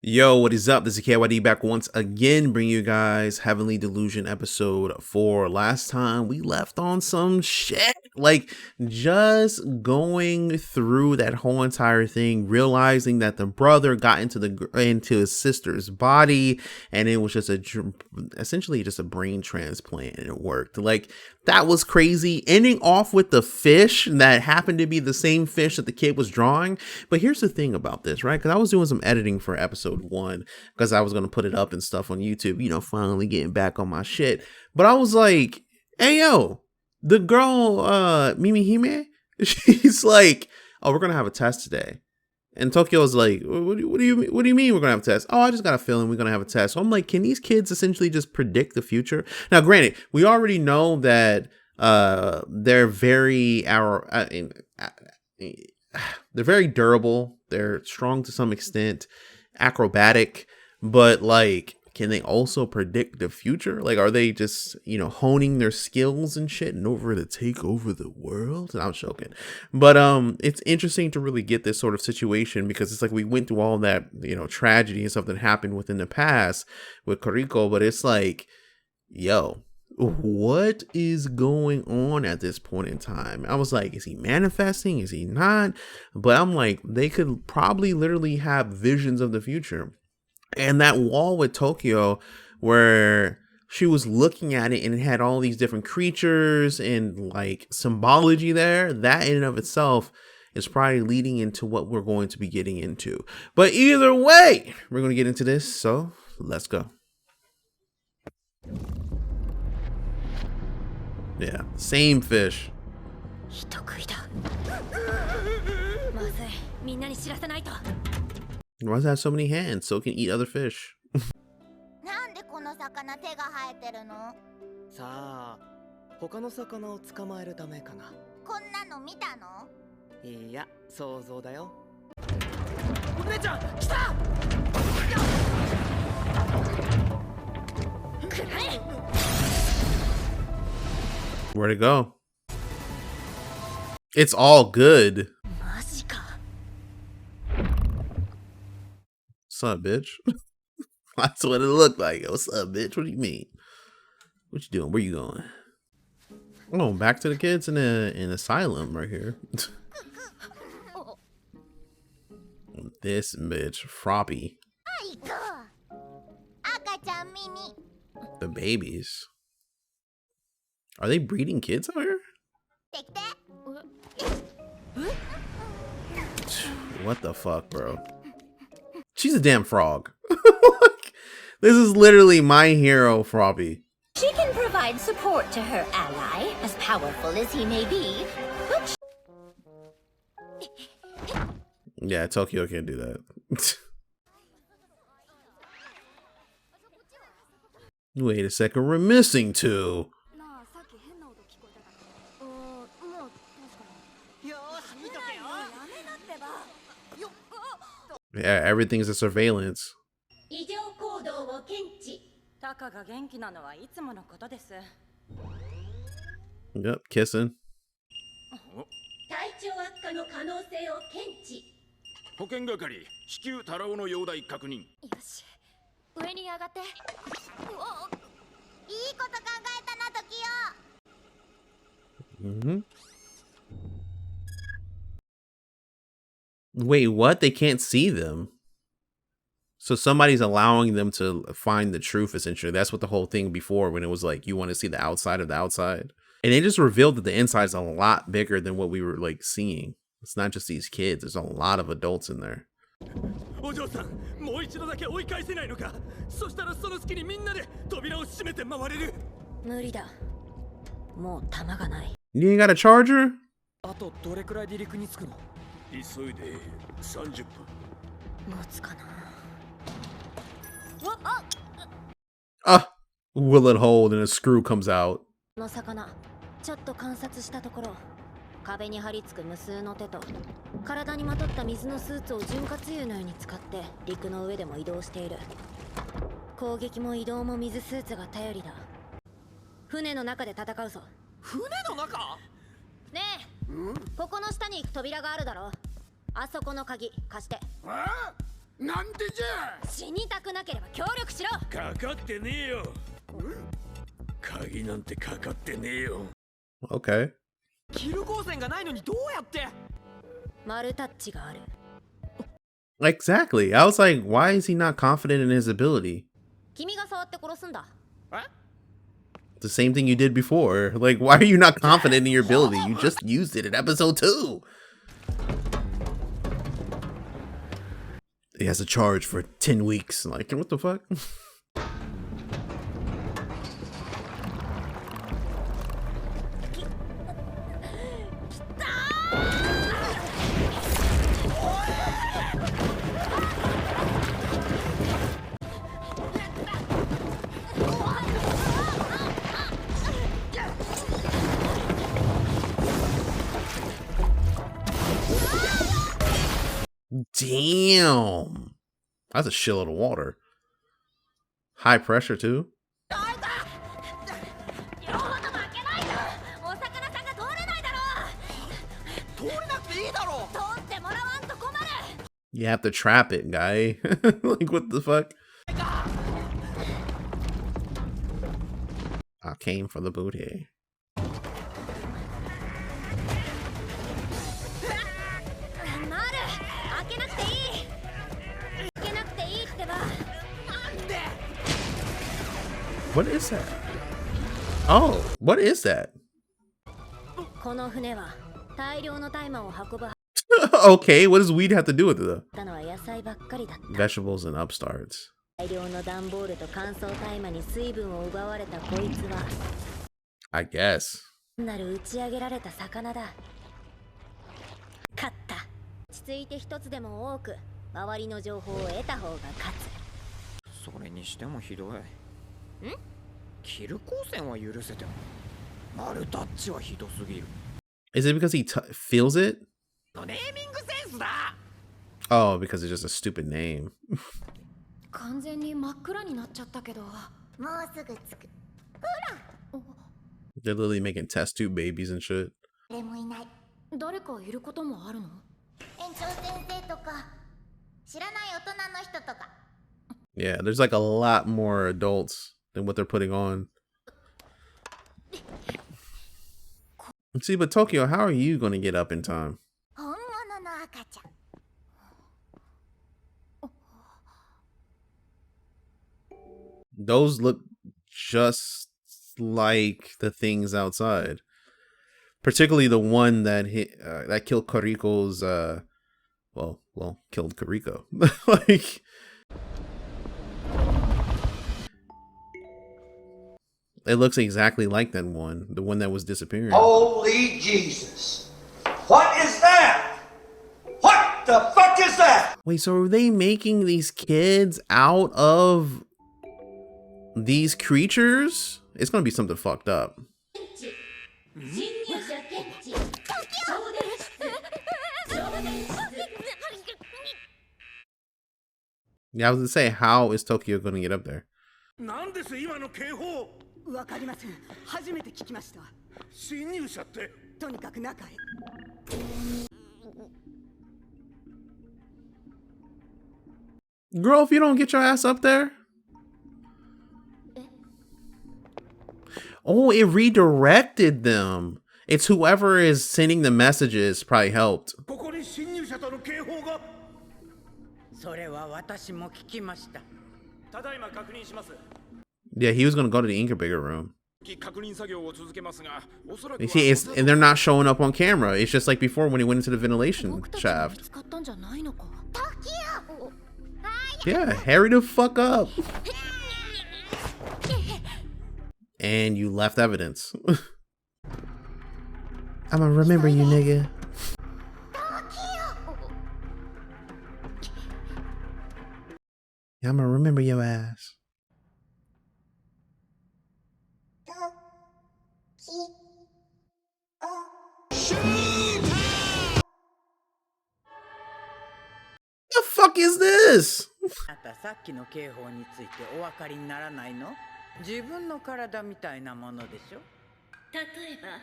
Yo, what is up? This is Ky.D back once again, bringing you guys Heavenly Delusion episode 4. Last time we left on some shit, like just going through that whole entire thing, realizing that the brother got into his sister's body, and it was just essentially just a brain transplant, and it worked. Like that was crazy. Ending off with the fish that happened to be the same fish that the kid was drawing. But here's the thing about this, right? Because I was doing some editing for episode 1 because I was going to put it up and stuff on YouTube, you know, finally getting back on my shit. But I was like, hey, yo, the girl, Mimi Hime, she's like, oh, we're going to have a test today. And Tokyo's like, what do you mean we're going to have a test? Oh, I just got a feeling we're going to have a test. So I'm like, can these kids essentially just predict the future? Now, granted, we already know that they're very they're very durable. They're strong to some extent, acrobatic, but like, can they also predict the future? Like, are they just, you know, honing their skills and shit in order to take over the world? And I'm joking. But it's interesting to really get this sort of situation because it's like we went through all that, you know, tragedy and stuff that happened within the past with Koriko, but it's like, yo, what is going on at this point in time? I was like, is he manifesting? Is he not? But I'm like, they could probably literally have visions of the future. And that wall with Tokyo where she was looking at it and it had all these different creatures and like symbology there, that in and of itself is probably leading into what we're going to be getting into. But either way, we're going to get into this. So let's go. Yeah, same fish. Why does it have so many hands so it can eat other fish? Where'd it go? It's all good. What's up, bitch? That's what it looked like. What's up, bitch? What do you mean? What you doing? Where you going? Oh, back to the kids in an asylum right here. This bitch, Froppy. The babies. Are they breeding kids out here? What the fuck, bro? She's a damn frog. This is literally my hero, Froppy. She can provide support to her ally, as powerful as he may be. Yeah, Tokyo can't do that. Wait a second, we're missing 2. Yeah, everything's a surveillance. Yep, kissing. Wait, what? They can't see them. So somebody's allowing them to find the truth, essentially. That's what the whole thing before, when it was like, you want to see the outside of the outside. And they just revealed that the inside is a lot bigger than what we were like seeing. It's not just these kids. There's a lot of adults in there. You ain't got a charger? Will it hold and a screw comes out. 壁に張り付く無数の手と体にまとった水のスーツを潤滑油のように使って陸の上でも移動している。攻撃も移動も水スーツが頼りだ。船の中で戦うぞ。船の中？ねえ、ここの下に行く扉があるだろ。あそこの鍵貸して。なんでじゃ。死にたくなければ協力しろ。かかってねえよ。鍵なんてかかってねえよ。Okay. キル光線がないのにどうやって。マルタッチがある。 Exactly. I was like, why is he not confident in his ability? 君が触って殺すんだ。The same thing you did before. Like, why are you not confident in your ability? You just used it in episode 2. He has a charge for 10 weeks. Like, what the fuck? Damn. That's a shitload of water. High pressure, too. You have to trap it, guy. Like, what the fuck? I came for the booty. What is that? Oh, what is that? Okay, what does weed have to do with it though? Vegetables and upstarts. I guess. それにしてもひどい。キル光線は許せても、マルタッチはひどすぎる。 Is it because he feels it? ネーミングセンスだ。 Oh, because it's just a stupid name. 完全に真っ暗になっちゃったけど。もうすぐ着く。ほら。 They're literally making test tube babies and shit. 誰もいない。誰かいることもあるの？園長先生とか、知らない大人の人とか。 Yeah, there's like a lot more adults than what they're putting on. See, but Tokyo, how are you going to get up in time? Those look just like the things outside. Particularly the one that hit that killed Kariko's killed Kariko. Like, it looks exactly like that one, the one that was disappearing. Holy Jesus. What is that? What the fuck is that? Wait, so are they making these kids out of these creatures? It's gonna be something fucked up. Yeah, I was gonna say, how is Tokyo gonna get up there? なんです今の警報。わかりません。初めて聞きました。侵入者って。とにかく中へ。Girl, if you don't get your ass up there. Oh, it redirected them. It's whoever is sending the messages probably helped. ここに侵入者との警報が。それは私も聞きました。ただいま確認します。 Yeah, he was gonna go to the incubator room. 確認作業を続けますが、おそらく You see, and they're not showing up on camera. It's just like before when he went into the ventilation shaft. Yeah, hurry the fuck up. And you left evidence. I'ma remember you, nigga. I'ma remember your ass. The fuck is this? あなたさっきの警報についてお分かりにならないの？自分の体みたいなものでしょ。例えば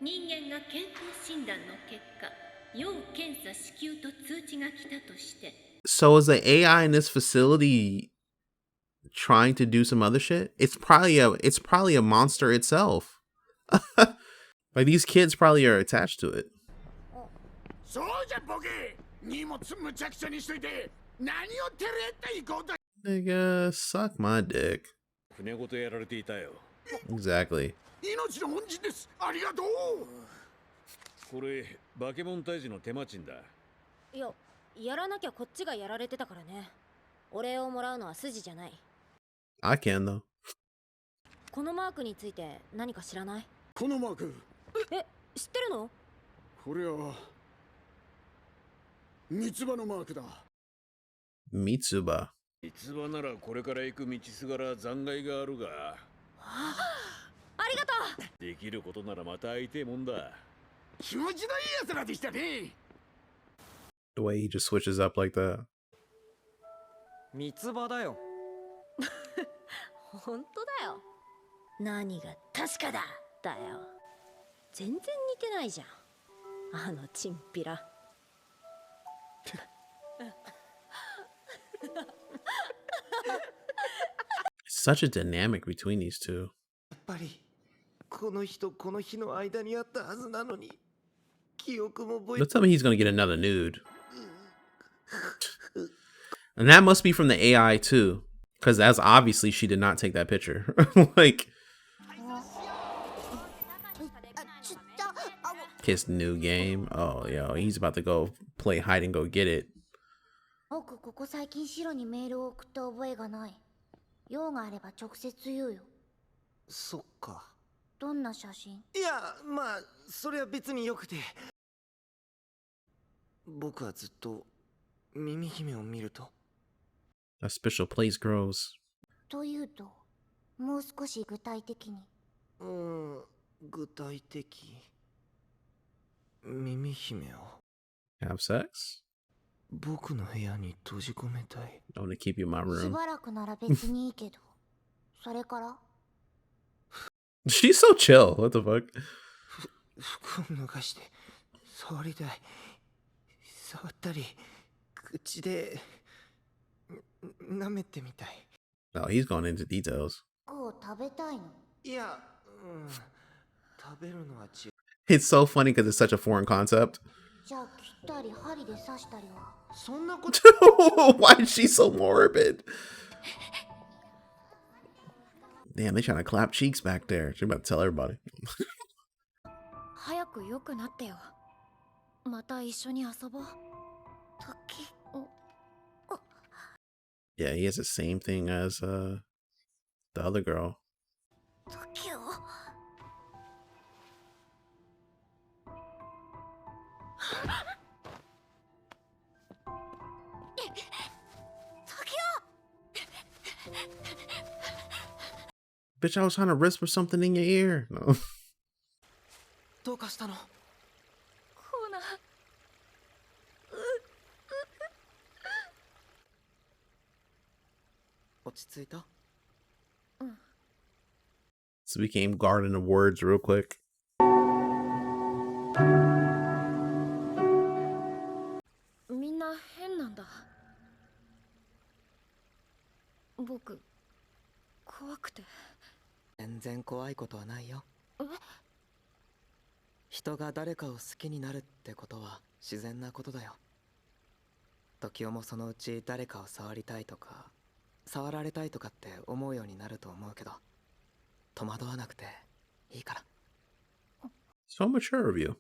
人間が健康診断の結果要検査支給と通知が来たとして So is the AI in this facility trying to do some other shit? It's probably a monster itself. Like these kids probably are attached to it. そうじゃボケ荷物むちゃくちゃにしといて何を照れていこうと Nigga, suck my dick. 船ごとやられていたよ Exactly. 命の恩人ですありがとうこれバケモン退治の手間賃だいや、やらなきゃこっちがやられてたからね。お礼をもらうのは筋じゃない。 I can though. このマークについて何か知らない？このマークえ、知ってるの？これは三つ葉のマークだ Mitsuba. 三つ葉ならこれから行く道すがら残骸があるがありがとう。できることならまた会いてえもんだ気持ちのいい奴らでしたね The way he just switches up like that. 三つ葉だよ。本当だよ。何が確かだだよ。全然似てないじゃん。あのチンピラ。Such a dynamic between these two. やっぱりこの日とこの日の間にあったはずなのに記憶も覚え Don't tell me he's gonna get another nude. And that must be from the AI too. Because that's obviously she did not take that picture. Like his new game. Oh, yo, he's about to go play hide and go get it. 僕ここ最近シロにメールを送った覚えがない。用があれば直接言うよ。そっか。どんな写真？いやまあそれは別によくて僕はずっと耳姫を見ると That special place grows. というと、もう少し具体的に。具体的耳姫を Have sex? 僕の部屋に閉じ込めたい I want to keep you in my し room. ばらくなら別にいいけど。それから She's so chill. What the fuck? 服を脱がして触りたい触ったり口で舐めてみたい Oh, he's going into details. 服を食べたいの？いや食べるのは違う It's so funny because it's such a foreign concept. じゃあ切ったり針で刺したりは。そんなこと Why is she so morbid? Damn, they trying to clap cheeks back there. She about to tell everybody. 早く良くなってよ。また一緒に遊ぼう。時。Yeah, he has the same thing as the other girl. 時を。Bitch, I was trying to whisper something in your ear. No. どうかしたのコーナー。落ち着いた So we became garden of words real quick. みんな変なんだ。僕、怖くて。全然怖いことはないよえ？人が誰かを好きになるってことは自然なことだよ時代もそのうち誰かを触りたいとか触られたいとかって思うようになると思うけど戸惑わなくていいから So mature of you.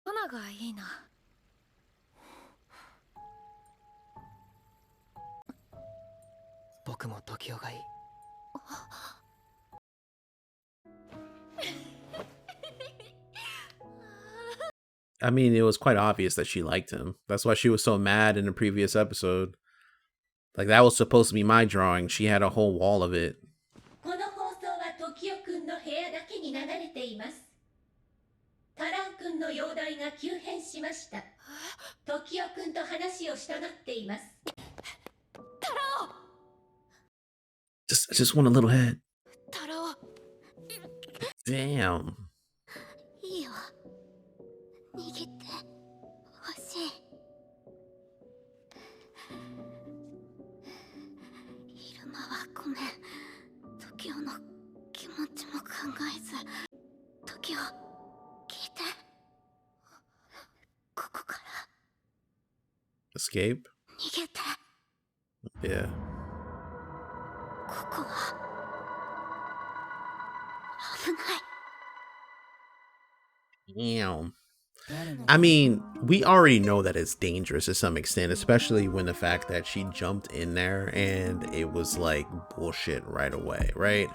花がいいな。僕も時代がいい I mean, it was quite obvious that she liked him. That's why she was so mad in the previous episode. Like, that was supposed to be my drawing. She had a whole wall of it. この放送は時代くんの部屋だけに流れています。タランくんの容体が急変しました。時代くんと話をしたがっています。 I just want a little head. 太郎、 Damn. いいよ。逃げてほしい。ごめん。時代の気持ちも考えず。時代、聞いて。ここから Escape? 逃げて。Yeah. ここは危ない。 Damn. I mean, we already know that it's dangerous to some extent, especially when the fact that she jumped in there and it was like bullshit right away, right?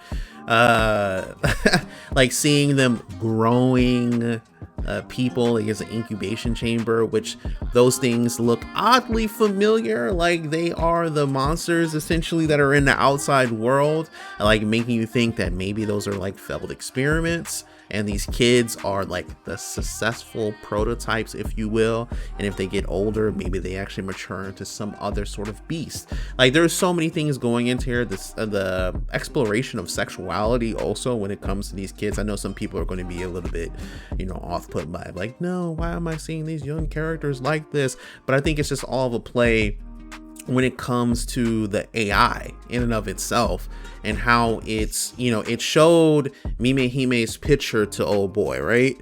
Like seeing them growing people against an incubation chamber, which those things look oddly familiar, like they are the monsters essentially that are in the outside world, like making you think that maybe those are like failed experiments. And these kids are like the successful prototypes, if you will. And if they get older, maybe they actually mature into some other sort of beast. Like there's so many things going into here. This the exploration of sexuality also when it comes to these kids. I know some people are going to be a little bit, you know, off put by it. Like, no, why am I seeing these young characters like this? But I think it's just all of a play when it comes to the AI in and of itself and how it's, you know, it showed Mime Hime's picture to old boy, right?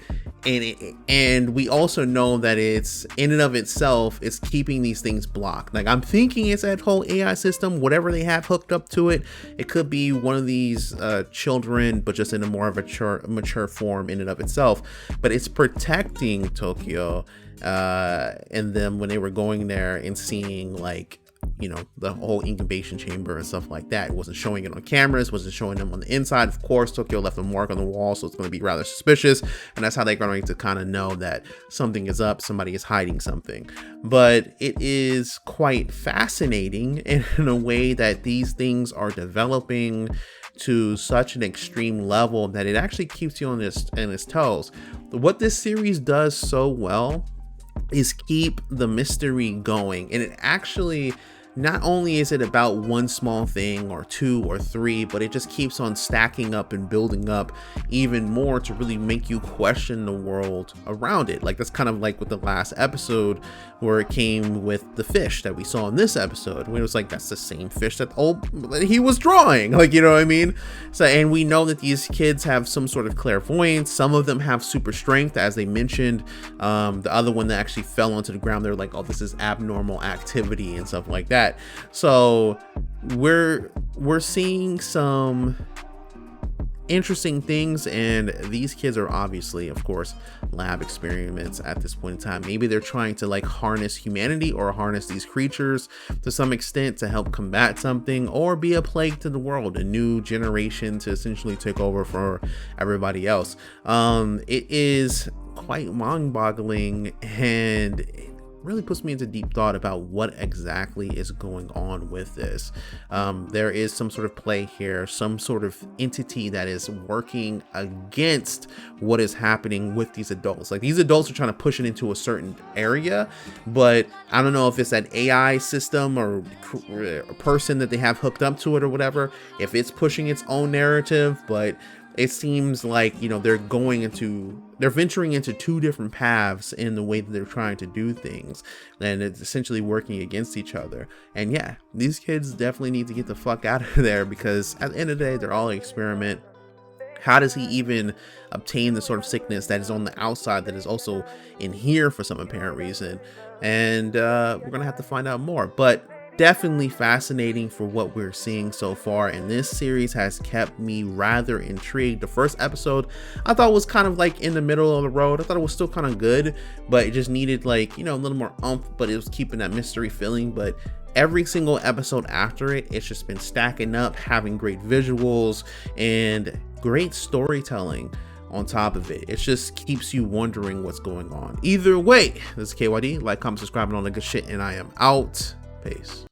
And we also know that it's in and of itself, it's keeping these things blocked. Like I'm thinking it's that whole AI system, whatever they have hooked up to it. It could be one of these children, but just in a more of a mature form in and of itself. But it's protecting Tokyo and them when they were going there and seeing like, you know, the whole incubation chamber and stuff like that. It wasn't showing it on cameras, wasn't showing them on the inside. Of course, Tokyo left a mark on the wall, so it's going to be rather suspicious, and that's how they're going to kind of know that something is up, somebody is hiding something. But it is quite fascinating in a way that these things are developing to such an extreme level that it actually keeps you on its toes. What this series does so well is keep the mystery going, and it actually, not only is it about one small thing or two or three, but it just keeps on stacking up and building up even more to really make you question the world around it. Like that's kind of like with the last episode where it came with the fish that we saw in this episode, when it was like, that's the same fish that he was drawing, like, you know what I mean? So, and we know that these kids have some sort of clairvoyance. Some of them have super strength, as they mentioned. The other one that actually fell onto the ground, they're like, oh, this is abnormal activity and stuff like that. So we're seeing some interesting things, and these kids are obviously, of course, lab experiments at this point in time. Maybe they're trying to like harness humanity or harness these creatures to some extent to help combat something or be a plague to the world, a new generation to essentially take over for everybody else. It is quite mind-boggling, and it really puts me into deep thought about what exactly is going on with this. There is some sort of play here, some sort of entity that is working against what is happening with these adults. Like these adults are trying to push it into a certain area, but I don't know if it's that AI system or a person that they have hooked up to it or whatever, if it's pushing its own narrative. But it seems like, you know, they're venturing into two different paths in the way that they're trying to do things, and it's essentially working against each other. And yeah, these kids definitely need to get the fuck out of there, because at the end of the day, they're all an experiment. How does he even obtain the sort of sickness that is on the outside that is also in here for some apparent reason? And we're gonna have to find out more. But definitely fascinating for what we're seeing so far, and this series has kept me rather intrigued. The first episode I thought was kind of like in the middle of the road. I thought it was still kind of good, but it just needed, like, you know, a little more oomph, but it was keeping that mystery feeling. But every single episode after it, it's just been stacking up, having great visuals and great storytelling on top of it. It just keeps you wondering what's going on. Either way, this is Ky.D. Like, comment, subscribe, and all that good shit, and I am out. Peace.